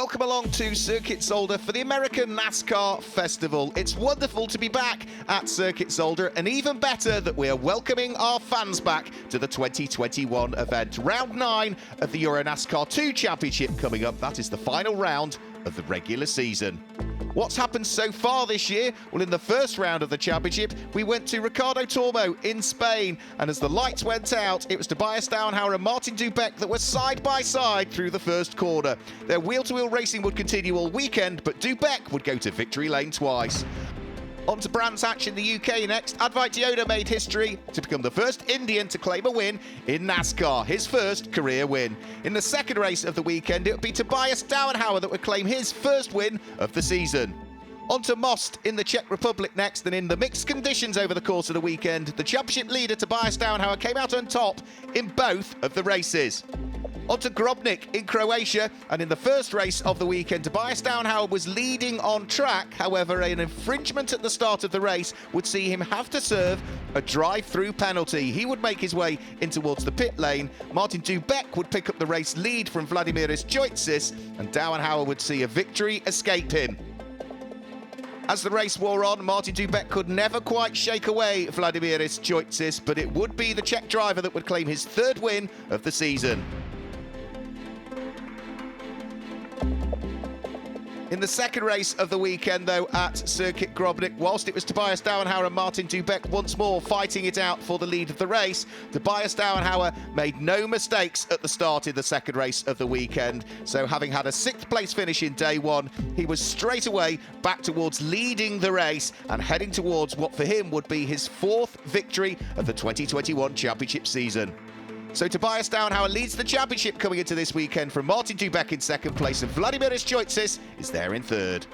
Welcome along to Circuit Zolder for the American NASCAR Festival. It's wonderful to be back at Circuit Zolder, and even better that we are welcoming our fans back to the 2021 event. Round 9 of the EuroNASCAR 2 Championship coming up. That is the final round of the regular season. What's happened so far this year? Well, in the first round of the championship, we went to Ricardo Tormo in Spain, and as the lights went out, it was Tobias Dauenhauer and Martin Dubeck that were side by side through the first corner. Their wheel-to-wheel racing would continue all weekend, but Dubeck would go to victory lane twice. On to Brands Hatch in the UK next. Advait made history to become the first Indian to claim a win in NASCAR, his first career win. In the second race of the weekend, it would be Tobias Dauenhauer that would claim his first win of the season. On to Most in the Czech Republic next, and in the mixed conditions over the course of the weekend, the championship leader Tobias Dauenhauer came out on top in both of the races. On to Grobnik in Croatia, and in the first race of the weekend, Tobias Dauenhauer was leading on track. However, an infringement at the start of the race would see him have to serve a drive-through penalty. He would make his way in towards the pit lane. Martin Dubeck would pick up the race lead from Vladimiris Joitsis, and Dauenhauer would see a victory escape him. As the race wore on, Martin Dubeck could never quite shake away Vladimiris Joitsis, but it would be the Czech driver that would claim his third win of the season. In the second race of the weekend, though, at Circuit Grobnik, whilst it was Tobias Dauenhauer and Martin Dubeck once more fighting it out for the lead of the race, Tobias Dauenhauer made no mistakes at the start in the second race of the weekend. So having had a 6th place finish in day one, he was straight away back towards leading the race and heading towards what for him would be his 4th victory of the 2021 championship season. So Tobias Dauenhauer leads the championship coming into this weekend from Martin Dubeck in 2nd place, and Vladimiris Joitsis is there in 3rd.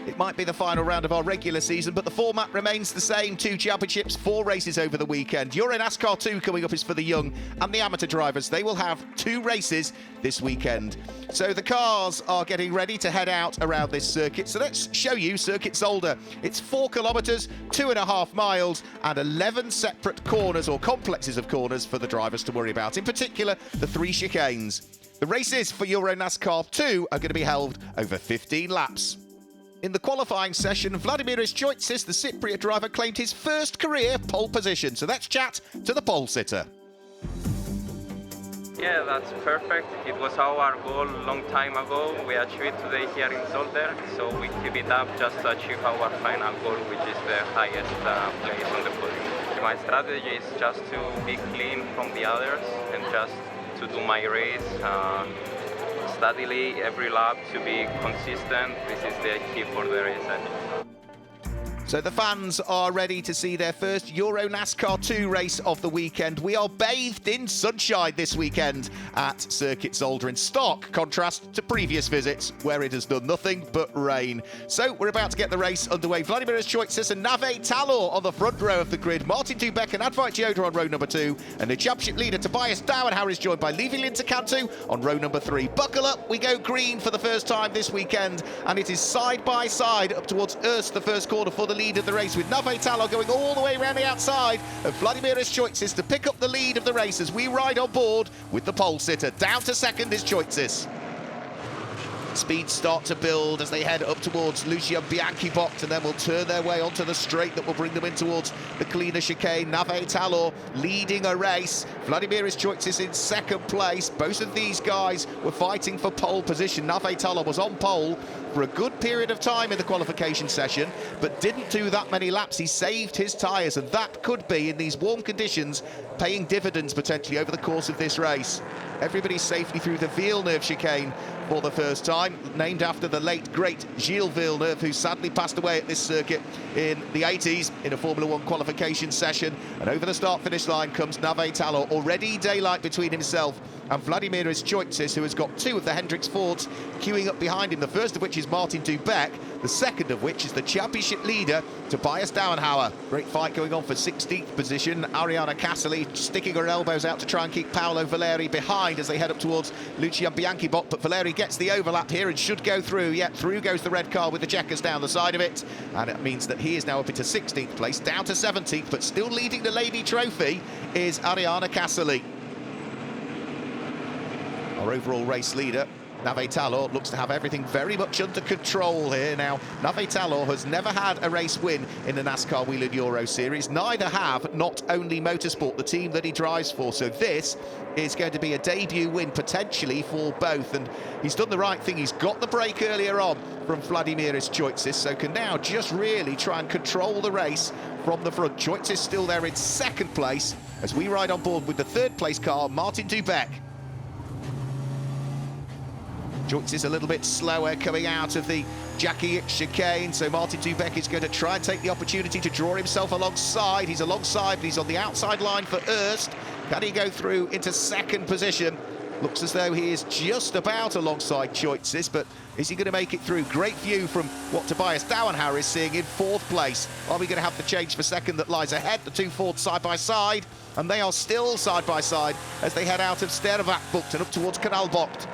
It might be the final round of our regular season, but the format remains the same. 2 championships, 4 races over the weekend. EuroNASCAR 2 coming up is for the young and the amateur drivers. They will have 2 races this weekend. So the cars are getting ready to head out around this circuit. So let's show you Circuit Zolder. It's 4 kilometres, 2.5 miles, and 11 separate corners or complexes of corners for the drivers to worry about. In particular, the 3 chicanes. The races for EuroNASCAR 2 are going to be held over 15 laps. In the qualifying session, Vladimiris Joitsis, the Cypriot driver, claimed his first career pole position. So let's chat to the pole sitter. Yeah, that's perfect. It was our goal a long time ago. We achieved it today here in Zolder, so we keep it up just to achieve our final goal, which is the highest place on the podium. My strategy is just to be clean from the others and just to do my race steadily every lap, to be consistent. This is the key for the race, I think. So the fans are ready to see their first EuroNASCAR 2 race of the weekend. We are bathed in sunshine this weekend at Circuit Zolder, in stark contrast to previous visits where it has done nothing but rain. So we're about to get the race underway. Vladimiris Joitsis and Nave Talor on the front row of the grid. Martin Dubeck and Advait on row number 2. And the championship leader Tobias Dauenhauer is joined by Levi Linterkanto on row number 3. Buckle up, we go green for the first time this weekend. And it is side by side up towards Erst, the first corner for the lead of the race, with Nave Talor going all the way around the outside of Vladimiris Joitsis to pick up the lead of the race as we ride on board with the pole sitter. Down to 2nd is Joitsis. Speeds start to build as they head up towards Lucia Bianchi box, and then will turn their way onto the straight that will bring them in towards the cleaner chicane. Nave Talor leading a race. Vladimiris Joitsis in 2nd place. Both of these guys were fighting for pole position. Nave Talor was on pole for a good period of time in the qualification session, but didn't do that many laps. He saved his tyres, and that could be, in these warm conditions, paying dividends potentially over the course of this race. Everybody's safely through the Villeneuve chicane for the first time, named after the late, great Gilles Villeneuve, who sadly passed away at this circuit in the 80s in a Formula 1 qualification session. And over the start-finish line comes Nave Talor, already daylight between himself and Vladimiris Joitsis, who has got 2 of the Hendricks Fords queuing up behind him, the first of which is Martin Dubeck, the second of which is the championship leader, Tobias Dauenhauer. Great fight going on for 16th position. Ariana Cassoli sticking her elbows out to try and keep Paolo Valeri behind as they head up towards Lucian Bianchi bot, but Valeri gets the overlap here and should go through. Yep, through goes the red car with the checkers down the side of it, and it means that he is now up into 16th place, down to 17th, but still leading the Lady Trophy is Ariana Cassoli. All our overall race leader. Nave Talor looks to have everything very much under control here. Now, Nave Talor has never had a race win in the NASCAR Wheel and Euro Series. Neither have Not Only Motorsport, the team that he drives for. So this is going to be a debut win potentially for both. And he's done the right thing. He's got the break earlier on from Vladimiris Choitsis, so can now just really try and control the race from the front. Choitsis still there in second place as we ride on board with the third place car, Martin Dubeck. Choitsis is a little bit slower coming out of the Jackie chicane, so Martin Dubeck is going to try and take the opportunity to draw himself alongside. He's alongside, but he's on the outside line for Erst. Can he go through into second position? Looks as though he is just about alongside Choitsis, but is he going to make it through? Great view from what Tobias Dauenhauer is seeing in fourth place. Are we going to have the change for second that lies ahead? The two Fords side by side, and they are still side by side as they head out of Sterrenbach and up towards Kanalbocht.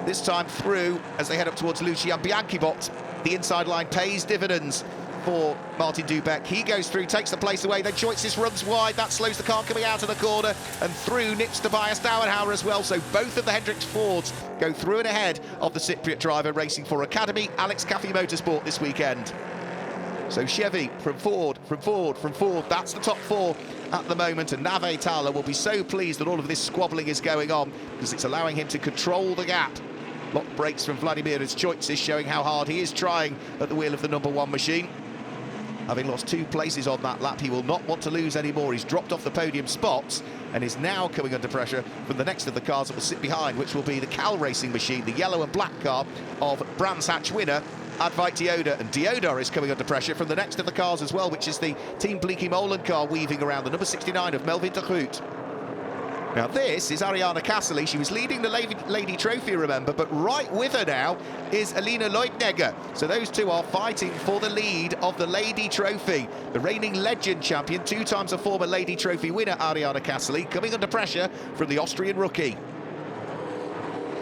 This time through as they head up towards Lucian Bianchi-Bocht. The inside line pays dividends for Martin Dubeck. He goes through, takes the place away, then Choitsis runs wide. That slows the car coming out of the corner, and through nips Tobias Dauenhauer as well. So both of the Hendricks Fords go through and ahead of the Cypriot driver racing for Academy Alex Caffey Motorsport this weekend. So Chevy from Ford, that's the top four at the moment, and Nave Talor will be so pleased that all of this squabbling is going on because it's allowing him to control the gap. Lock brakes from Vladimiris Choitsis showing how hard he is trying at the wheel of the number one machine. Having lost 2 places on that lap, he will not want to lose anymore. He's dropped off the podium spots and is now coming under pressure from the next of the cars that will sit behind, which will be the Cal Racing machine, the yellow and black car of Brands Hatch winner Advait Dioda. And Dioda is coming under pressure from the next of the cars as well, which is the Team Bleaky Molen car weaving around, the number 69 of Melvin de Groot. Now this is Ariana Casserly. She was leading the Lady Trophy, remember, but right with her now is Alina Leutnegger. So those two are fighting for the lead of the Lady Trophy. The reigning legend champion, 2 times a former Lady Trophy winner, Ariana Casserly, coming under pressure from the Austrian rookie.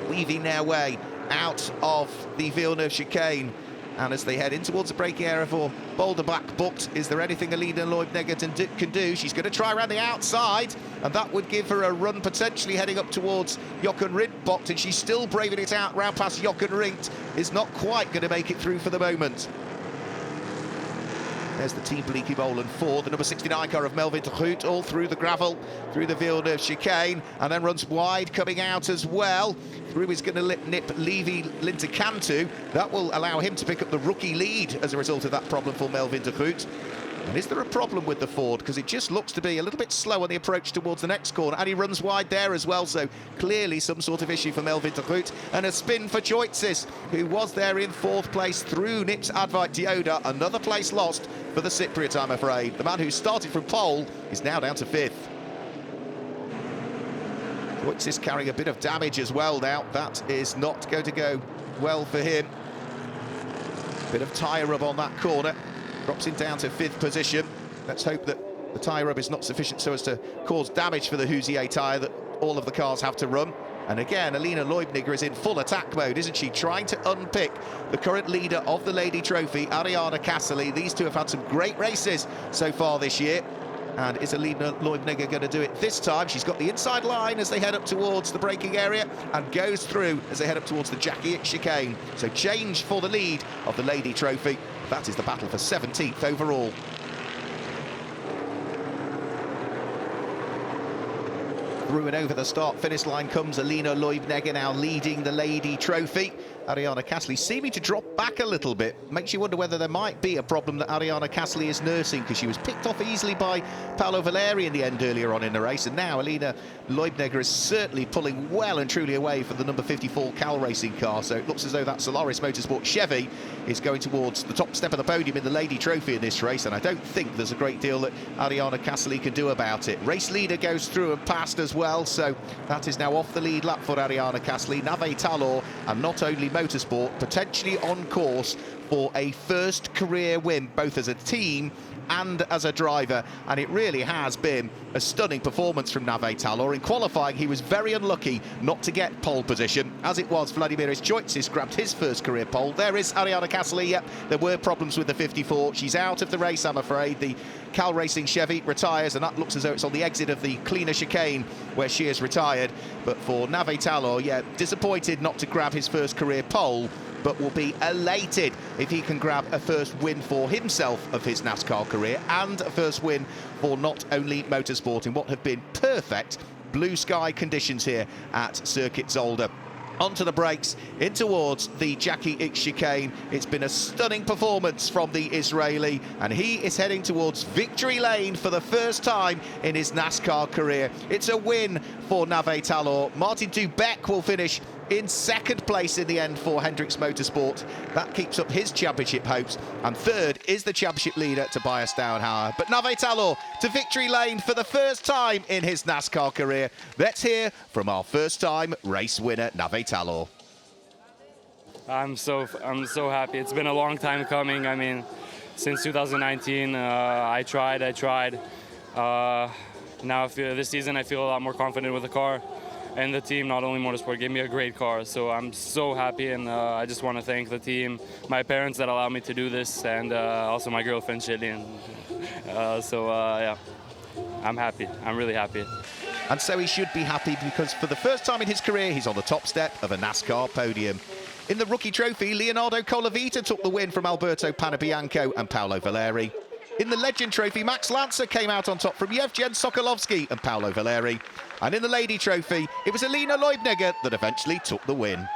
Weaving their way out of the Villeneuve chicane. And as they head in towards the braking area for Boulderbach, is there anything Alina Leutnegger can do? She's going to try around the outside, and that would give her a run potentially heading up towards Jochen Rindt, and she's still braving it out round past Jochen Rindt. Is not quite going to make it through for the moment. There's the Team Bleaky Molen Ford, the number 69 car of Melvin de Groot, all through the gravel, through the Villeneuve chicane, and then runs wide coming out as well. Through is going to nip Levi Lintecantu. That will allow him to pick up the rookie lead as a result of that problem for Melvin de Groot. And is there a problem with the Ford? Because it just looks to be a little bit slow on the approach towards the next corner, and he runs wide there as well, so clearly some sort of issue for Melvin de Groot. And a spin for Choitsis, who was there in 4th place, through nips Advait Dioda. Another place lost for the Cypriot, I'm afraid. The man who started from pole is now down to 5th. Choitsis carrying a bit of damage as well now. That is not going to go well for him. Bit of tyre rub on that corner. Drops him down to 5th position. Let's hope that the tyre rub is not sufficient so as to cause damage for the Hoosier tyre that all of the cars have to run. And again, Alina Leutnegger is in full attack mode, isn't she? Trying to unpick the current leader of the Lady Trophy, Ariana Casserly. These two have had some great races so far this year. And is Alina Leutnegger going to do it this time? She's got the inside line as they head up towards the braking area and goes through as they head up towards the Jackie chicane. So change for the lead of the Lady Trophy. That is the battle for 17th overall. Through and over the start-finish line comes Alina Leutnegger, now leading the Lady Trophy. Ariana Casserly seeming to drop back a little bit. Makes you wonder whether there might be a problem that Ariana Casserly is nursing, because she was picked off easily by Paolo Valeri in the end earlier on in the race, and now Alina Leutnegger is certainly pulling well and truly away for the number 54 Cal Racing car. So it looks as though that Solaris Motorsport Chevy is going towards the top step of the podium in the Lady Trophy in this race, and I don't think there's a great deal that Ariana Casserly can do about it. Race leader goes through and past as well, so that is now off the lead lap for Ariana Casserly. Nave Talor and Not Only Motorsport potentially on course for a first career win, both as a team and as a driver, and it really has been a stunning performance from Nave Talor. In qualifying, he was very unlucky not to get pole position. As it was, Vladimiris Joitsis grabbed his first career pole. There is Ariana Casserly. Yep, there were problems with the 54. She's out of the race, I'm afraid. The Cal Racing Chevy retires, and that looks as though it's on the exit of the cleaner chicane where she is retired. But for Nave Talor, yeah, disappointed not to grab his first career pole, but will be elated if he can grab a first win for himself of his NASCAR career, and a first win for not only motorsport in what have been perfect blue sky conditions here at Circuit Zolder. Onto the brakes, in towards the Jackie X chicane. It's been a stunning performance from the Israeli, and he is heading towards victory lane for the first time in his NASCAR career. It's a win for Nave Talor. Martin Dubeck will finish in second place in the end for Hendricks Motorsport. That keeps up his championship hopes, and third is the championship leader, Tobias Downhauer. But Nave Talor to victory lane for the first time in his NASCAR career. Let's hear from our first time race winner, Nave Talor. I'm so happy. It's been a long time coming. I mean, since 2019, I tried. Now this season I feel a lot more confident with the car. And the team, Not Only Motorsport, gave me a great car. So I'm so happy, and I just want to thank the team, my parents that allowed me to do this, and also my girlfriend, Shillian. Yeah, I'm happy. I'm really happy. And so he should be happy, because for the first time in his career, he's on the top step of a NASCAR podium. In the rookie trophy, Leonardo Colavita took the win from Alberto Panabianco and Paolo Valeri. In the Legend Trophy, Max Lancer came out on top from Yevgen Sokolovsky and Paolo Valeri. And in the Lady Trophy, it was Alina Leubniger that eventually took the win.